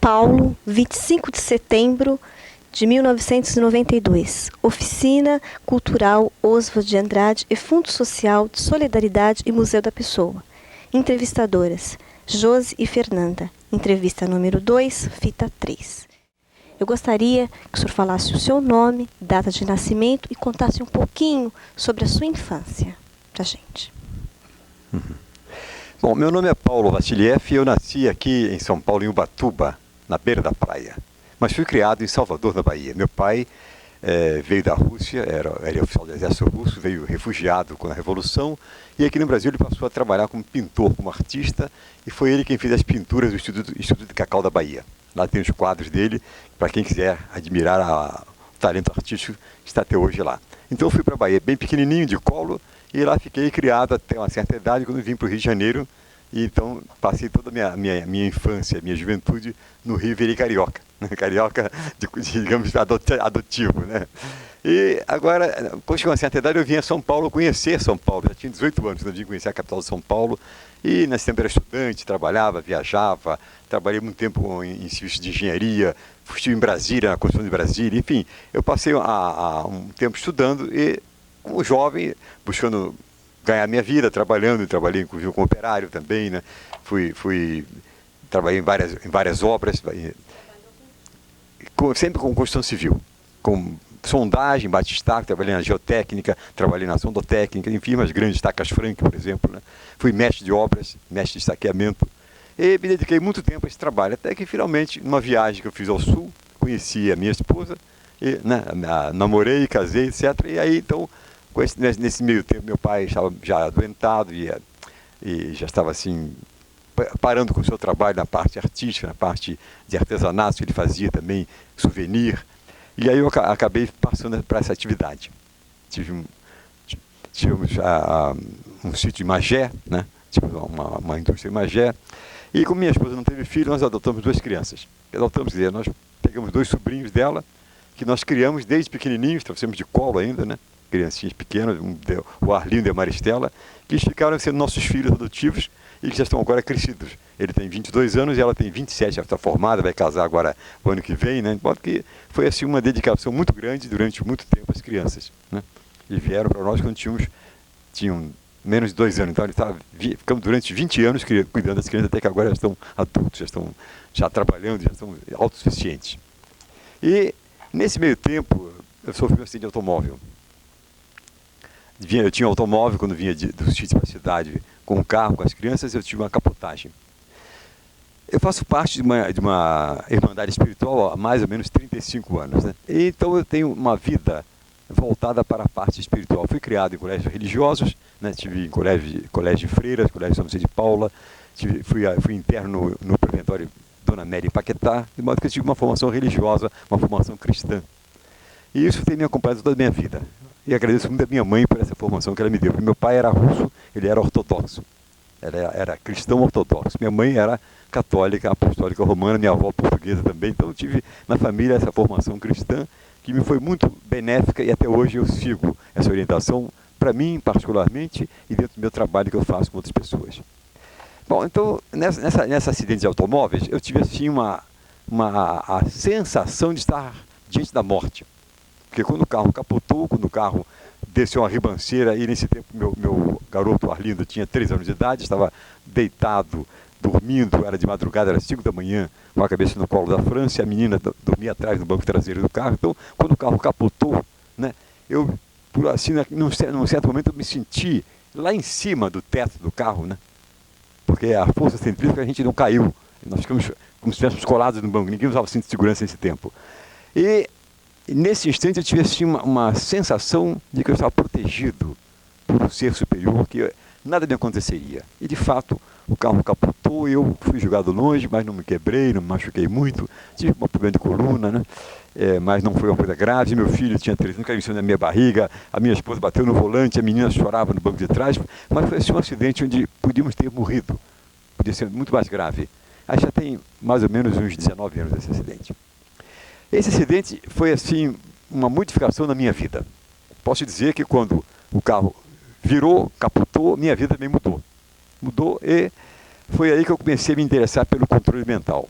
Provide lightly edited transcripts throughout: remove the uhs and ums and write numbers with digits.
Paulo, 25 de setembro de 1992. Oficina Cultural Oswald de Andrade e Fundo Social de Solidariedade e Museu da Pessoa. Entrevistadoras, Josi e Fernanda. Entrevista número 2, fita 3. Eu gostaria que o senhor falasse o seu nome, data de nascimento e contasse um pouquinho sobre a sua infância para a gente. Bom, meu nome é Paulo Vassiliev e eu nasci aqui em São Paulo, em Ubatuba, na beira da praia. Mas fui criado em Salvador, na Bahia. Meu pai veio da Rússia, era oficial do exército russo, veio refugiado com a Revolução, e aqui no Brasil ele passou a trabalhar como pintor, como artista, e foi ele quem fez as pinturas do Instituto de Cacau da Bahia. Lá tem os quadros dele, para quem quiser admirar o talento artístico que está até hoje lá. Então eu fui para a Bahia bem pequenininho, de colo, e lá fiquei criado até uma certa idade, quando vim para o Rio de Janeiro, e então passei toda a minha infância, a minha juventude no Rio, virei carioca. Carioca, digamos, adotivo, né? E agora, quando chegou a uma certa idade, eu vim a São Paulo conhecer São Paulo. Já tinha 18 anos quando eu vim conhecer a capital de São Paulo. E nesse tempo era estudante, trabalhava, viajava, trabalhei muito tempo em serviço de engenharia, estive em Brasília, na construção de Brasília, enfim. Eu passei um tempo estudando e, como jovem, buscando ganhar minha vida, trabalhando, trabalhei inclusive como operário também, né? Trabalhei em várias obras, sempre com construção civil, com sondagem, batistaca, trabalhei na geotécnica, trabalhei na sondotécnica, em firmas grandes, Tacas Frank, por exemplo, né? Fui mestre de obras, mestre de estaqueamento, e me dediquei muito tempo a esse trabalho, até que finalmente, numa viagem que eu fiz ao sul, conheci a minha esposa, e, né, namorei, casei, etc. E aí, então, nesse meio tempo, meu pai estava já adoentado e já estava assim, parando com o seu trabalho na parte artística, na parte de artesanato, ele fazia também souvenir. E aí eu acabei passando para essa atividade. Tivemos um sítio em Magé, né? Tivemos uma indústria em Magé. E como minha esposa não teve filho, nós adotamos 2 crianças. Adotamos, quer dizer, nós pegamos 2 sobrinhos dela, que nós criamos desde pequenininhos, trouxemos de colo ainda, né? Criancinhas pequenas, o Arlindo e a Maristela, que ficaram sendo nossos filhos adotivos e que já estão agora crescidos. Ele tem 22 anos e ela tem 27, já está formada, vai casar agora o ano que vem, né? Porque foi assim uma dedicação muito grande durante muito tempo às crianças, né? E vieram para nós quando tinham menos de 2 anos, então ficamos durante 20 anos cuidando das crianças, até que agora já estão adultos, já estão trabalhando, já estão autossuficientes. E nesse meio tempo eu sofri um acidente de automóvel. Eu tinha um automóvel quando vinha do sítio para a cidade com um carro, com as crianças, eu tive uma capotagem. Eu faço parte de uma irmandade espiritual há mais ou menos 35 anos, né? E então eu tenho uma vida voltada para a parte espiritual. Fui criado em colégios religiosos, né? Estive em colégio de freiras, colégio São José de Paula, fui interno no preventório Dona Méria em Paquetá, de modo que eu tive uma formação religiosa, uma formação cristã. E isso tem me acompanhado toda a minha vida. E agradeço muito a minha mãe por essa formação que ela me deu. Porque meu pai era russo, ele era ortodoxo. Ele era cristão ortodoxo. Minha mãe era católica, apostólica romana, minha avó portuguesa também. Então eu tive na família essa formação cristã que me foi muito benéfica e até hoje eu sigo essa orientação para mim particularmente e dentro do meu trabalho que eu faço com outras pessoas. Bom, então nessa acidente de automóveis eu tive assim a sensação de estar diante da morte. Porque quando o carro capotou, quando o carro desceu uma ribanceira, e nesse tempo meu garoto Arlindo tinha 3 anos de idade, estava deitado, dormindo, era de madrugada, era 5 da manhã, com a cabeça no colo da França, e a menina dormia atrás no banco traseiro do carro. Então, quando o carro capotou, né, eu, assim, num certo momento, eu me senti lá em cima do teto do carro, né, porque a força centrífuga a gente não caiu, nós ficamos como se estivéssemos colados no banco, ninguém usava cinto de segurança nesse tempo. E nesse instante eu tive assim, uma sensação de que eu estava protegido por um ser superior, que nada me aconteceria. E de fato o carro capotou, eu fui jogado longe, mas não me quebrei, não me machuquei muito, tive um problema de coluna, né? Mas não foi uma coisa grave. Meu filho tinha 3 anos, caiu em cima da minha barriga, a minha esposa bateu no volante, a menina chorava no banco de trás, mas foi assim, um acidente onde podíamos ter morrido, podia ser muito mais grave. Aí já tem mais ou menos uns 19 anos esse acidente. Esse acidente foi assim uma modificação na minha vida. Posso dizer que quando o carro virou, capotou, minha vida também mudou. Mudou e foi aí que eu comecei a me interessar pelo controle mental.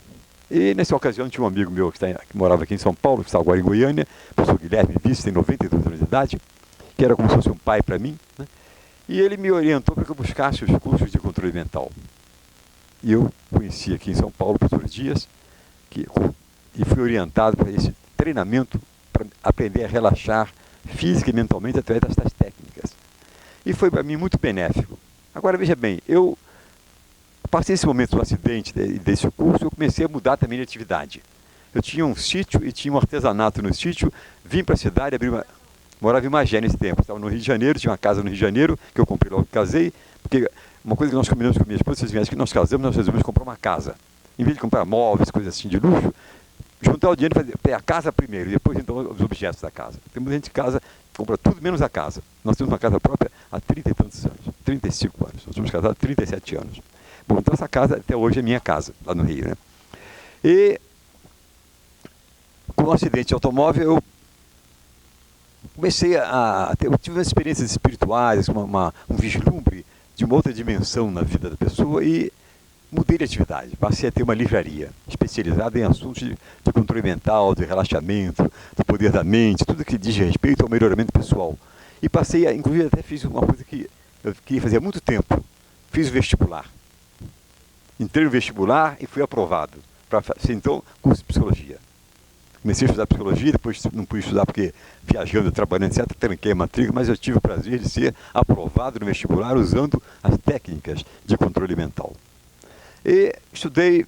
E nessa ocasião tinha um amigo meu que morava aqui em São Paulo, que está agora em Goiânia, o professor Guilherme Vice, tem 92 anos de idade, que era como se fosse um pai para mim, né? E ele me orientou para que eu buscasse os cursos de controle mental. E eu conheci aqui em São Paulo o professor Dias, e fui orientado para esse treinamento para aprender a relaxar física e mentalmente através dessas técnicas. E foi para mim muito benéfico. Agora, veja bem, a partir desse momento do acidente desse curso, eu comecei a mudar também de atividade. Eu tinha um sítio e tinha um artesanato no sítio, vim para a cidade, morava em Magé nesse tempo, estava no Rio de Janeiro, tinha uma casa no Rio de Janeiro, que eu comprei logo que casei, porque uma coisa que nós combinamos com a minha esposa, vocês que nós casamos, nós resolvemos comprar uma casa. Em vez de comprar móveis, coisas assim de luxo, juntar o dinheiro e fazer a casa primeiro, e depois então os objetos da casa. Tem muita gente que casa, compra tudo menos a casa. Nós temos uma casa própria há 30 e tantos anos, 35 anos. Nós somos casados há 37 anos. Bom, então essa casa até hoje é minha casa, lá no Rio, né? E com o acidente de automóvel, eu comecei eu tive umas experiências espirituais, um vislumbre de uma outra dimensão na vida da pessoa e mudei de atividade. Passei a ter uma livraria especializada em assuntos de controle mental, de relaxamento, do poder da mente, tudo que diz respeito ao melhoramento pessoal. E passei inclusive até fiz uma coisa que eu queria fazer há muito tempo. Fiz o vestibular. Entrei no vestibular e fui aprovado para fazer então curso de psicologia. Comecei a estudar psicologia, depois não pude estudar porque viajando, trabalhando, etc., tranquei a matrícula, mas eu tive o prazer de ser aprovado no vestibular usando as técnicas de controle mental. E estudei,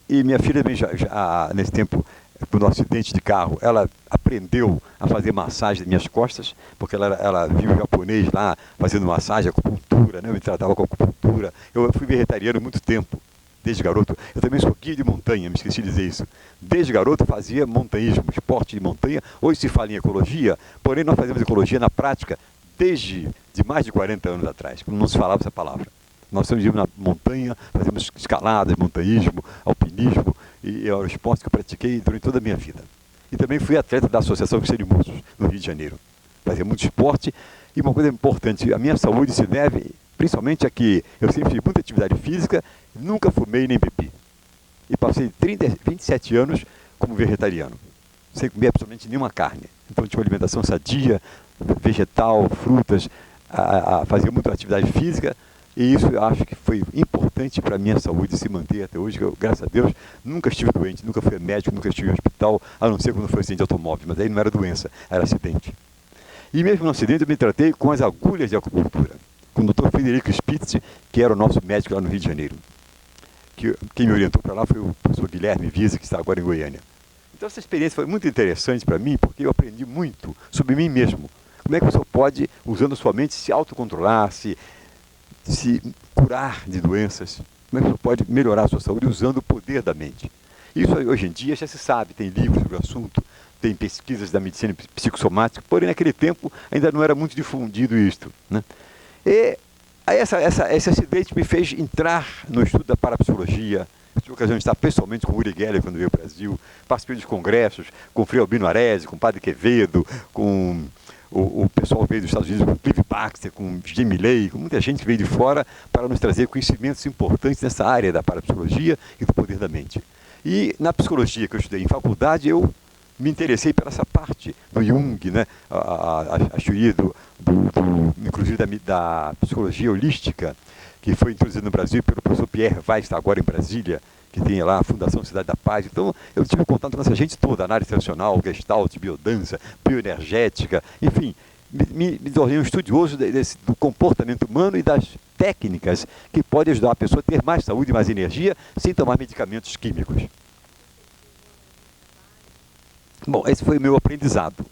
e minha filha nesse tempo, no acidente de carro, ela aprendeu a fazer massagem nas minhas costas, porque ela viu um japonês lá fazendo massagem, acupuntura, né? Eu me tratava com acupuntura. Eu fui vegetariano há muito tempo. Desde garoto, eu também sou guia de montanha, me esqueci de dizer isso. Desde garoto fazia montanhismo, esporte de montanha. Hoje se fala em ecologia, porém nós fazemos ecologia na prática desde mais de 40 anos atrás, quando não se falava essa palavra. Nós estamos na montanha, fazemos escaladas, montanhismo, alpinismo, e é o esporte que eu pratiquei durante toda a minha vida. E também fui atleta da Associação Oficial de Moços, no Rio de Janeiro. Fazia muito esporte, e uma coisa importante, a minha saúde se deve principalmente a que eu sempre fiz muita atividade física, nunca fumei nem bebi. E passei 27 anos como vegetariano, sem comer absolutamente nenhuma carne. Então tinha uma alimentação sadia, vegetal, frutas, fazia muita atividade física, e isso eu acho que foi importante para a minha saúde se manter até hoje. Eu, graças a Deus, nunca estive doente, nunca fui médico, nunca estive em hospital, a não ser quando foi acidente de automóvel, mas aí não era doença, era acidente. E mesmo no acidente eu me tratei com as agulhas de acupuntura, com o Dr. Frederico Spitz, que era o nosso médico lá no Rio de Janeiro. Quem me orientou para lá foi o professor Guilherme Vice, que está agora em Goiânia. Então essa experiência foi muito interessante para mim, porque eu aprendi muito sobre mim mesmo. Como é que você pode, usando sua mente, se autocontrolar, se curar de doenças? Como é que você pode melhorar a sua saúde usando o poder da mente? Isso hoje em dia já se sabe, tem livros sobre o assunto, tem pesquisas da medicina psicossomática, porém naquele tempo ainda não era muito difundido isto, né? E aí esse acidente me fez entrar no estudo da parapsicologia. Eu tive a ocasião de estar pessoalmente com o Uri Geller quando veio ao Brasil, participei dos congressos com o Frei Albino Aresi, com o Padre Quevedo, com o pessoal que veio dos Estados Unidos, com o Clive Baxter, com o Jim Milley, com muita gente que veio de fora para nos trazer conhecimentos importantes nessa área da parapsicologia e do poder da mente. E na psicologia que eu estudei em faculdade, eu me interessei por essa parte do Jung, né? A teoria inclusive da psicologia holística, que foi introduzida no Brasil pelo professor Pierre Weiss, está agora em Brasília, que tem lá a Fundação Cidade da Paz. Então, eu tive contato com essa gente toda, análise tradicional, gestalt, biodança, bioenergética, enfim, me tornei um estudioso do comportamento humano e das técnicas que podem ajudar a pessoa a ter mais saúde e mais energia sem tomar medicamentos químicos. Bom, esse foi o meu aprendizado.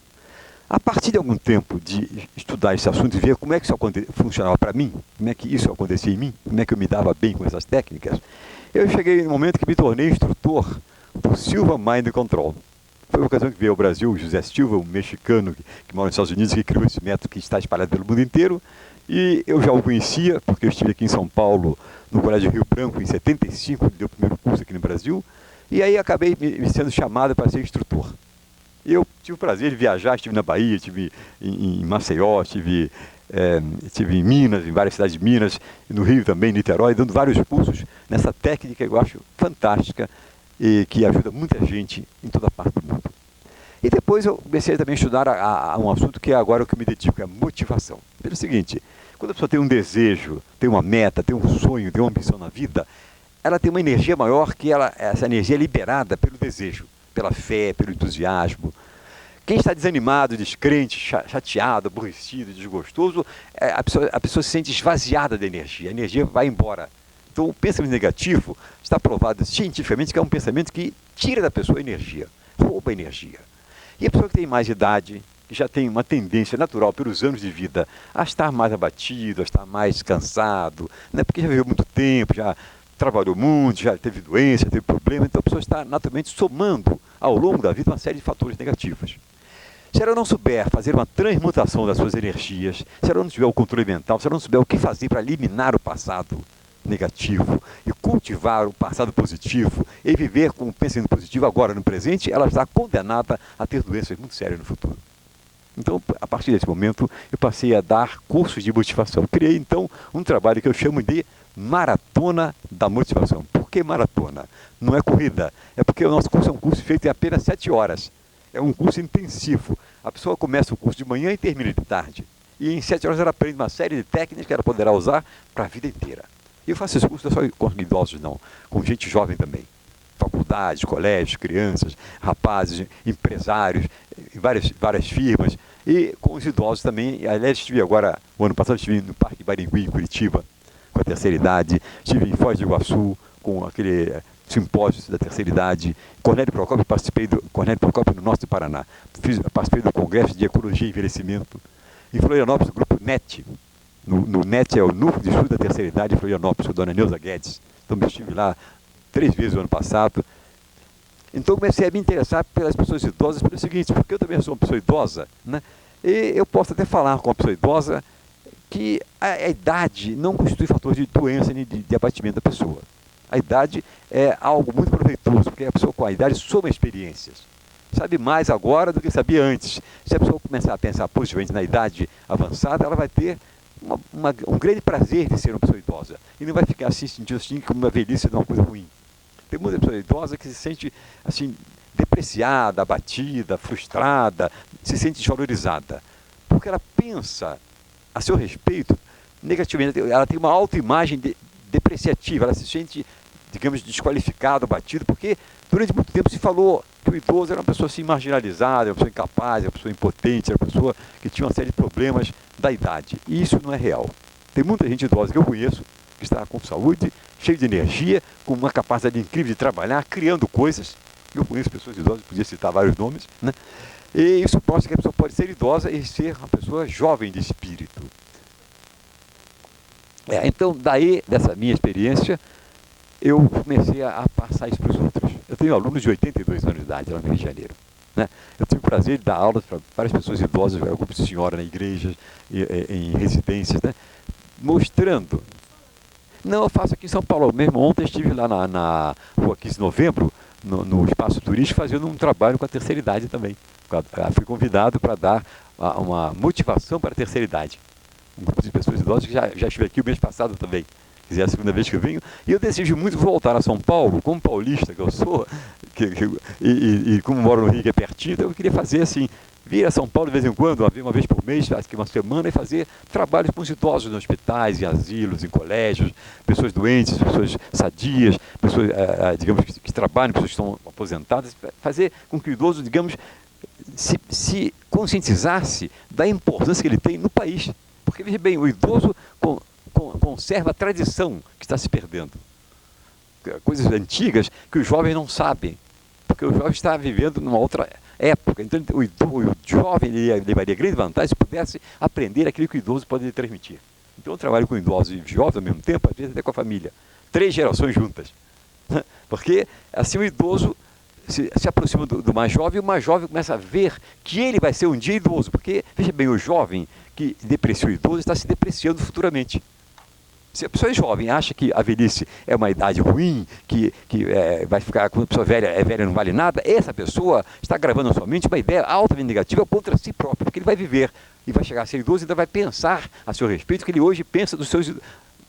A partir de algum tempo de estudar esse assunto e ver como é que isso funcionava para mim, como é que isso acontecia em mim, como é que eu me dava bem com essas técnicas, eu cheguei no momento que me tornei instrutor do Silva Mind Control. Foi uma ocasião que veio ao Brasil o José Silva, um mexicano que mora nos Estados Unidos, que criou esse método que está espalhado pelo mundo inteiro, e eu já o conhecia, porque eu estive aqui em São Paulo, no Colégio Rio Branco, em 75, deu o primeiro curso aqui no Brasil, e aí acabei me sendo chamado para ser instrutor. Eu tive o prazer de viajar, estive na Bahia, estive em Maceió, estive em Minas, em várias cidades de Minas, no Rio também, em Niterói, dando vários cursos nessa técnica que eu acho fantástica, e que ajuda muita gente em toda parte do mundo. E depois eu comecei também a estudar um assunto que é agora o que eu me dedico, é a motivação. Pelo seguinte, quando a pessoa tem um desejo, tem uma meta, tem um sonho, tem uma ambição na vida, ela tem uma energia maior que essa energia é liberada pelo desejo, pela fé, pelo entusiasmo. Quem está desanimado, descrente, chateado, aborrecido, desgostoso, a pessoa se sente esvaziada da energia, a energia vai embora. Então o pensamento negativo está provado cientificamente que é um pensamento que tira da pessoa a energia, rouba a energia. E a pessoa que tem mais idade, que já tem uma tendência natural pelos anos de vida a estar mais abatido, a estar mais cansado, né? Porque já viveu muito tempo, já trabalhou muito, já teve doença, teve problema, então a pessoa está naturalmente somando ao longo da vida uma série de fatores negativos. Se ela não souber fazer uma transmutação das suas energias, se ela não tiver o controle mental, se ela não souber o que fazer para eliminar o passado negativo e cultivar o passado positivo e viver com o pensamento positivo agora no presente, ela está condenada a ter doenças muito sérias no futuro. Então, a partir desse momento, eu passei a dar cursos de motivação. Criei, então, um trabalho que eu chamo de Maratona da Motivação. Por que maratona? Não é corrida. É porque o nosso curso é um curso feito em apenas 7 horas. É um curso intensivo. A pessoa começa o curso de manhã e termina de tarde. E em 7 horas ela aprende uma série de técnicas que ela poderá usar para a vida inteira. E eu faço esse curso não só com idosos, não. Com gente jovem também. Faculdades, colégios, crianças, rapazes, empresários, várias firmas. E com os idosos também. Aliás, estive agora, o ano passado, estive no Parque Barigui, em Curitiba, com a terceira idade. Estive em Foz do Iguaçu, com aquele simpósio da terceira idade. Cornélio Procópio, participei do Cornélio Procópio no norte do Paraná. Participei do Congresso de Ecologia e Envelhecimento. Em Florianópolis, o grupo NET. No NET é o Núcleo de Estudo da Terceira Idade em Florianópolis, com a dona Neuza Guedes. Então, eu estive lá 3 vezes no ano passado. Então, comecei a me interessar pelas pessoas idosas pelo seguinte, porque eu também sou uma pessoa idosa, né? E eu posso até falar com uma pessoa idosa que a idade não constitui fator de doença nem de abatimento da pessoa. A idade é algo muito proveitoso, porque a pessoa com a idade soma experiências. Sabe mais agora do que sabia antes. Se a pessoa começar a pensar positivamente na idade avançada, ela vai ter um grande prazer de ser uma pessoa idosa. E não vai ficar assim, sentindo assim, como uma velhice de uma coisa ruim. Tem muita pessoa idosa que se sente assim, depreciada, abatida, frustrada, se sente desvalorizada. Porque ela pensa a seu respeito negativamente. Ela tem uma autoimagem depreciativa, ela se sente, digamos, desqualificada, abatida, porque durante muito tempo se falou que o idoso era uma pessoa assim marginalizada, uma pessoa incapaz, uma pessoa impotente, uma pessoa que tinha uma série de problemas da idade. E isso não é real. Tem muita gente idosa que eu conheço, que está com saúde, cheio de energia, com uma capacidade incrível de trabalhar, criando coisas. Eu conheço pessoas idosas, podia citar vários nomes, né? E isso mostra que a pessoa pode ser idosa e ser uma pessoa jovem de espírito. Então, daí, dessa minha experiência, eu comecei a passar isso para os outros. Eu tenho alunos de 82 anos de idade lá no Rio de Janeiro, né? Eu tive o prazer de dar aulas para várias pessoas idosas, grupos de senhora na igreja, em residências, né? Mostrando. Não, eu faço aqui em São Paulo. Mesmo ontem estive lá na Rua 15 de Novembro, no espaço turístico, fazendo um trabalho com a terceira idade também. Fui convidado para dar uma motivação para a terceira idade. Um grupo de pessoas idosas que já estive aqui o mês passado também. É a segunda vez que eu venho. E eu desejo muito voltar a São Paulo, como paulista que eu sou, e como moro no Rio, que é pertinho, então eu queria fazer assim, vir a São Paulo de vez em quando, uma vez por mês, acho que uma semana, e fazer trabalhos com os idosos em hospitais, em asilos, em colégios, pessoas doentes, pessoas sadias, pessoas, digamos, que trabalham, pessoas que estão aposentadas, fazer com que o idoso, digamos, se conscientizasse da importância que ele tem no país. Porque, veja bem, o idoso conserva a tradição que está se perdendo. Coisas antigas que os jovens não sabem, porque o jovem está vivendo numa outra época. Então, o jovem levaria grande vantagem se pudesse aprender aquilo que o idoso pode lhe transmitir. Então, eu trabalho com idosos e jovens ao mesmo tempo, às vezes até com a família. 3 gerações juntas. Porque, assim, o idoso se aproxima do mais jovem, e o mais jovem começa a ver que ele vai ser um dia idoso. Porque, veja bem, o jovem que deprecia o idoso está se depreciando futuramente. Se a pessoa é jovem acha que a velhice é uma idade ruim, que vai ficar, quando a pessoa velha não vale nada, essa pessoa está gravando na sua mente uma ideia altamente negativa contra si próprio, porque ele vai viver e vai chegar a ser idoso e ainda vai pensar a seu respeito que ele hoje pensa dos seus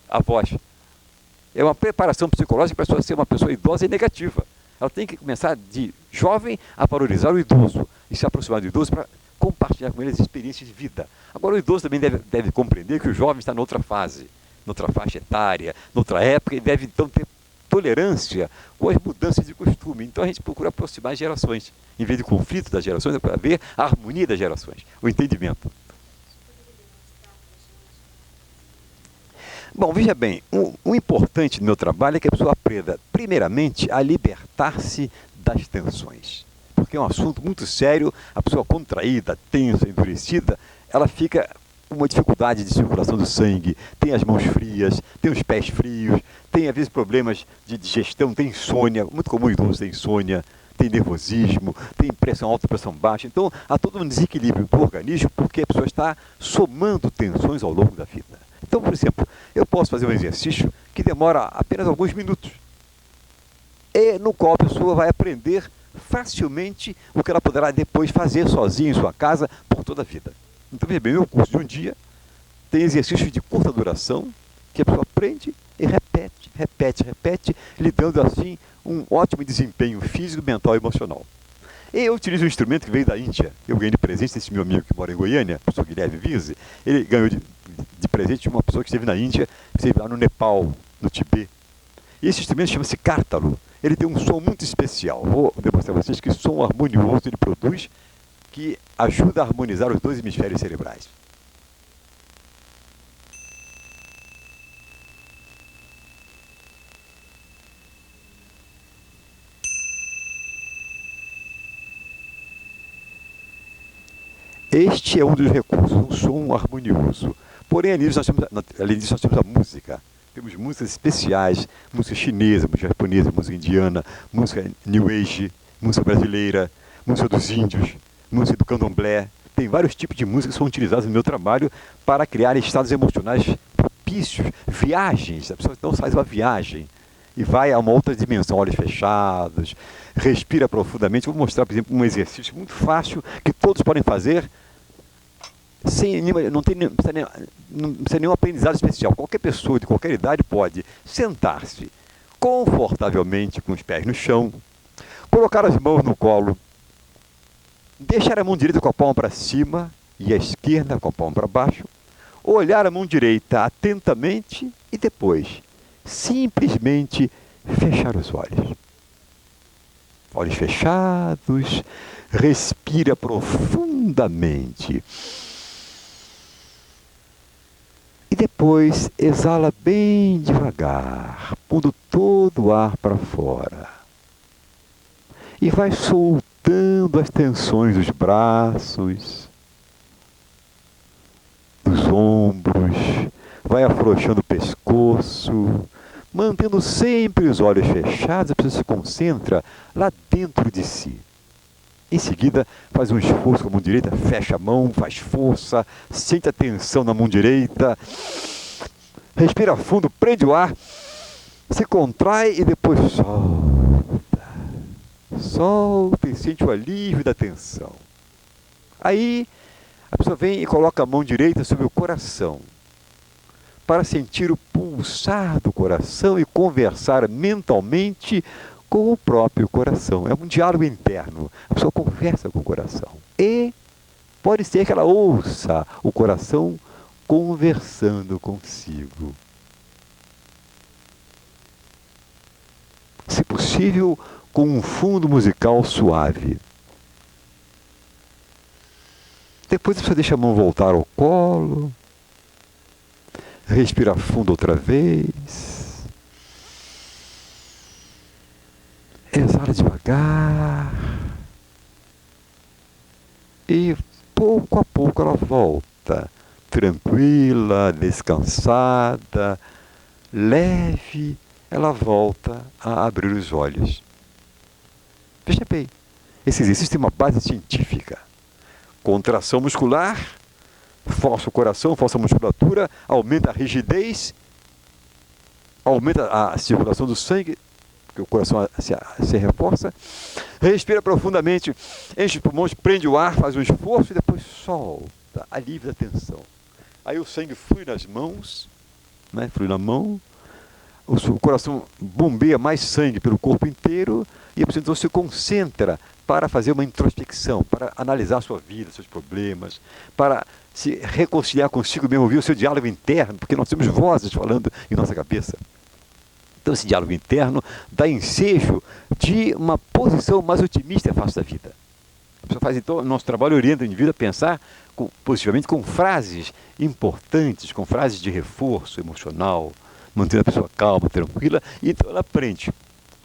avós. É uma preparação psicológica para a pessoa ser uma pessoa idosa e negativa. Ela tem que começar de jovem a valorizar o idoso e se aproximar do idoso para compartilhar com ele as experiências de vida. Agora, o idoso também deve compreender que o jovem está noutra fase, noutra faixa etária, noutra época, e deve então ter tolerância com as mudanças de costume. Então a gente procura aproximar as gerações. Em vez de conflito das gerações, é para ver a harmonia das gerações, o entendimento. Bom, veja bem, o importante no meu trabalho é que a pessoa aprenda, primeiramente, a libertar-se das tensões. Porque é um assunto muito sério, a pessoa contraída, tensa, endurecida, ela fica com uma dificuldade de circulação do sangue, tem as mãos frias, tem os pés frios, tem às vezes problemas de digestão, tem insônia, muito comum idoso ter insônia, tem nervosismo, tem pressão alta, pressão baixa. Então, há todo um desequilíbrio do organismo porque a pessoa está somando tensões ao longo da vida. Então, por exemplo, eu posso fazer um exercício que demora apenas alguns minutos, e no qual a pessoa vai aprender facilmente o que ela poderá depois fazer sozinha em sua casa por toda a vida. Então, veja bem, meu curso de um dia tem exercícios de curta duração que a pessoa aprende e repete, lhe dando assim um ótimo desempenho físico, mental e emocional. E eu utilizo um instrumento que veio da Índia. Eu ganhei de presente desse meu amigo que mora em Goiânia, o professor Guilherme Vise. Ele ganhou de presente de uma pessoa que esteve na Índia, esteve lá no Nepal, no Tibete. E esse instrumento chama-se cártaro. Ele tem um som muito especial. Vou demonstrar a vocês que som harmonioso ele produz, que ajuda a harmonizar os dois hemisférios cerebrais. Este é um dos recursos, um som harmonioso. Porém, além disso, nós temos a música. Temos músicas especiais, música chinesa, música japonesa, música indiana, música New Age, música brasileira, música dos índios, música do candomblé. Tem vários tipos de música que são utilizados no meu trabalho para criar estados emocionais propícios, viagens. A pessoa então faz uma viagem e vai a uma outra dimensão, olhos fechados, respira profundamente. Vou mostrar, por exemplo, um exercício muito fácil que todos podem fazer, não precisa nenhum aprendizado especial. Qualquer pessoa de qualquer idade pode sentar-se confortavelmente com os pés no chão, colocar as mãos no colo, deixar a mão direita com a palma para cima e a esquerda com a palma para baixo, olhar a mão direita atentamente e depois simplesmente fechar os olhos. Olhos fechados, respira profundamente. E depois exala bem devagar, pondo todo o ar para fora. E vai soltando as tensões dos braços, dos ombros, vai afrouxando o pescoço, mantendo sempre os olhos fechados. A pessoa se concentra lá dentro de si. Em seguida, faz um esforço com a mão direita, fecha a mão, faz força, sente a tensão na mão direita, respira fundo, prende o ar, se contrai e depois solta. Solta e sente o alívio da tensão. Aí, a pessoa vem e coloca a mão direita sobre o coração, para sentir o pulsar do coração e conversar mentalmente com o próprio coração. É um diálogo interno. A pessoa conversa com o coração. E pode ser que ela ouça o coração conversando consigo. Se possível, com um fundo musical suave. Depois a pessoa deixa a mão voltar ao colo. Respira fundo outra vez. Exala devagar. E pouco a pouco ela volta. Tranquila, descansada, leve, ela volta a abrir os olhos. Veja bem, esse exercício tem uma base científica. Contração muscular, força o coração, força a musculatura, aumenta a rigidez, aumenta a circulação do sangue, que o coração se reforça, respira profundamente, enche os pulmões, prende o ar, faz um esforço e depois solta, alivia a tensão. Aí o sangue flui nas mãos, né? Flui na mão, o coração bombeia mais sangue pelo corpo inteiro e a pessoa então se concentra para fazer uma introspecção, para analisar a sua vida, seus problemas, para se reconciliar consigo mesmo, ouvir o seu diálogo interno, porque nós temos vozes falando em nossa cabeça. Então esse diálogo interno dá ensejo de uma posição mais otimista face da vida. A pessoa faz então, nosso trabalho orienta o indivíduo a pensar positivamente com frases importantes, com frases de reforço emocional, mantendo a pessoa calma, tranquila, e então ela aprende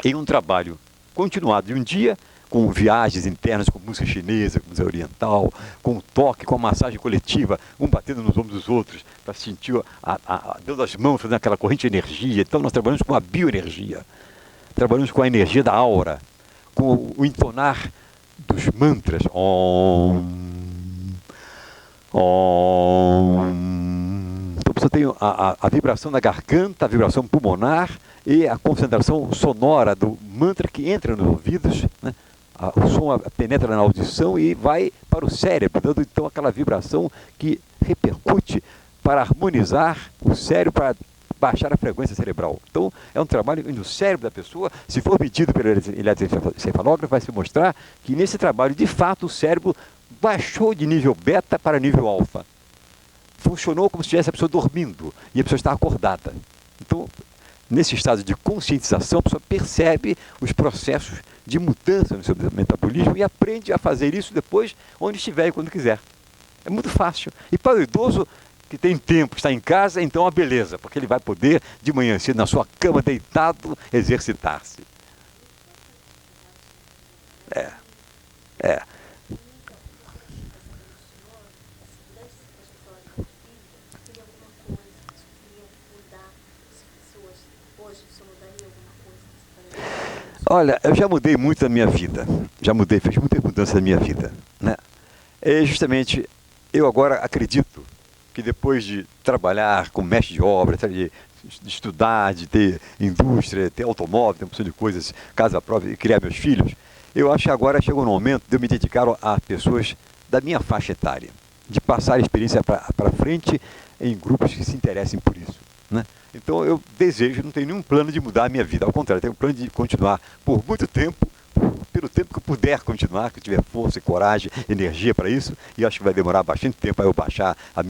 em um trabalho continuado de um dia, com viagens internas, com música chinesa, com música oriental, com o toque, com a massagem coletiva, um batendo nos ombros dos outros, para sentir dando as mãos, fazendo aquela corrente de energia. Então nós trabalhamos com a bioenergia, trabalhamos com a energia da aura, com o entonar dos mantras. Om, Om. Então você tem a vibração da garganta, a vibração pulmonar e a concentração sonora do mantra que entra nos ouvidos, né? O som penetra na audição e vai para o cérebro, dando então aquela vibração que repercute para harmonizar o cérebro, para baixar a frequência cerebral. Então, é um trabalho no cérebro da pessoa. Se for medido pelo eletroencefalografo, vai se mostrar que nesse trabalho, de fato, o cérebro baixou de nível beta para nível alfa. Funcionou como se estivesse a pessoa dormindo e a pessoa está acordada. Então, nesse estado de conscientização, a pessoa percebe os processos de mudança no seu metabolismo e aprende a fazer isso depois, onde estiver e quando quiser. É muito fácil. E para o idoso que tem tempo, está em casa, então a beleza, porque ele vai poder, de manhã cedo, na sua cama, deitado, exercitar-se. É. Olha, eu já mudei muito da minha vida. Já mudei, fiz muitas mudanças na minha vida, né? E justamente, eu agora acredito que depois de trabalhar como mestre de obra, de estudar, de ter indústria, ter automóvel, ter uma porção de coisas, casa própria, e criar meus filhos, eu acho que agora chegou o momento de eu me dedicar a pessoas da minha faixa etária, de passar a experiência para frente em grupos que se interessem por isso, né? Então eu desejo, não tenho nenhum plano de mudar a minha vida, ao contrário, tenho um plano de continuar por muito tempo, pelo tempo que eu puder continuar, que eu tiver força, coragem, energia para isso, e acho que vai demorar bastante tempo para eu baixar o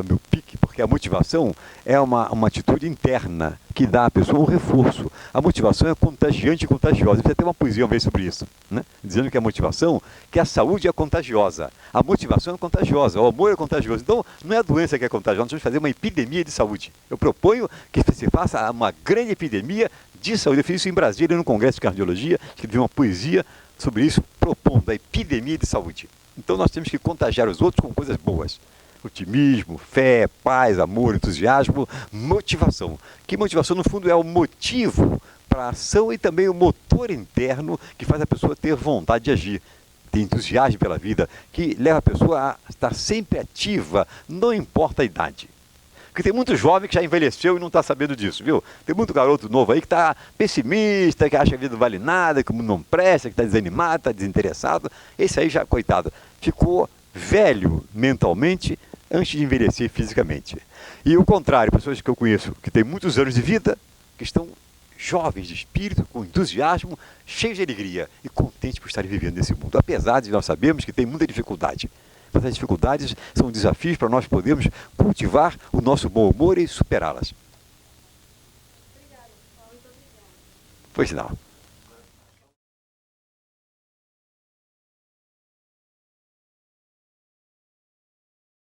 meu pique, porque a motivação é uma atitude interna que dá à pessoa um reforço. A motivação é contagiante e contagiosa. Você tem uma poesia uma vez sobre isso, né? Dizendo que a motivação, que a saúde é contagiosa, a motivação é contagiosa, o amor é contagioso. Então, não é a doença que é contagiosa, nós vamos fazer uma epidemia de saúde. Eu proponho que se faça uma grande epidemia de saúde. Eu fiz isso em Brasília, no Congresso de Cardiologia, escrevi uma poesia sobre isso, propondo a epidemia de saúde. Então nós temos que contagiar os outros com coisas boas. Otimismo, fé, paz, amor, entusiasmo, motivação. Que motivação, no fundo, é o motivo para a ação e também o motor interno que faz a pessoa ter vontade de agir. Ter entusiasmo pela vida, que leva a pessoa a estar sempre ativa, não importa a idade. Porque tem muito jovem que já envelheceu e não está sabendo disso, viu? Tem muito garoto novo aí que está pessimista, que acha que a vida não vale nada, que o mundo não presta, que está desanimado, está desinteressado. Esse aí já, coitado, ficou velho mentalmente antes de envelhecer fisicamente. E o contrário, pessoas que eu conheço que têm muitos anos de vida, que estão jovens de espírito, com entusiasmo, cheios de alegria e contentes por estarem vivendo nesse mundo. Apesar de nós sabermos que tem muita dificuldade. Mas as dificuldades são desafios para nós podermos cultivar o nosso bom humor e superá-las. Pois não.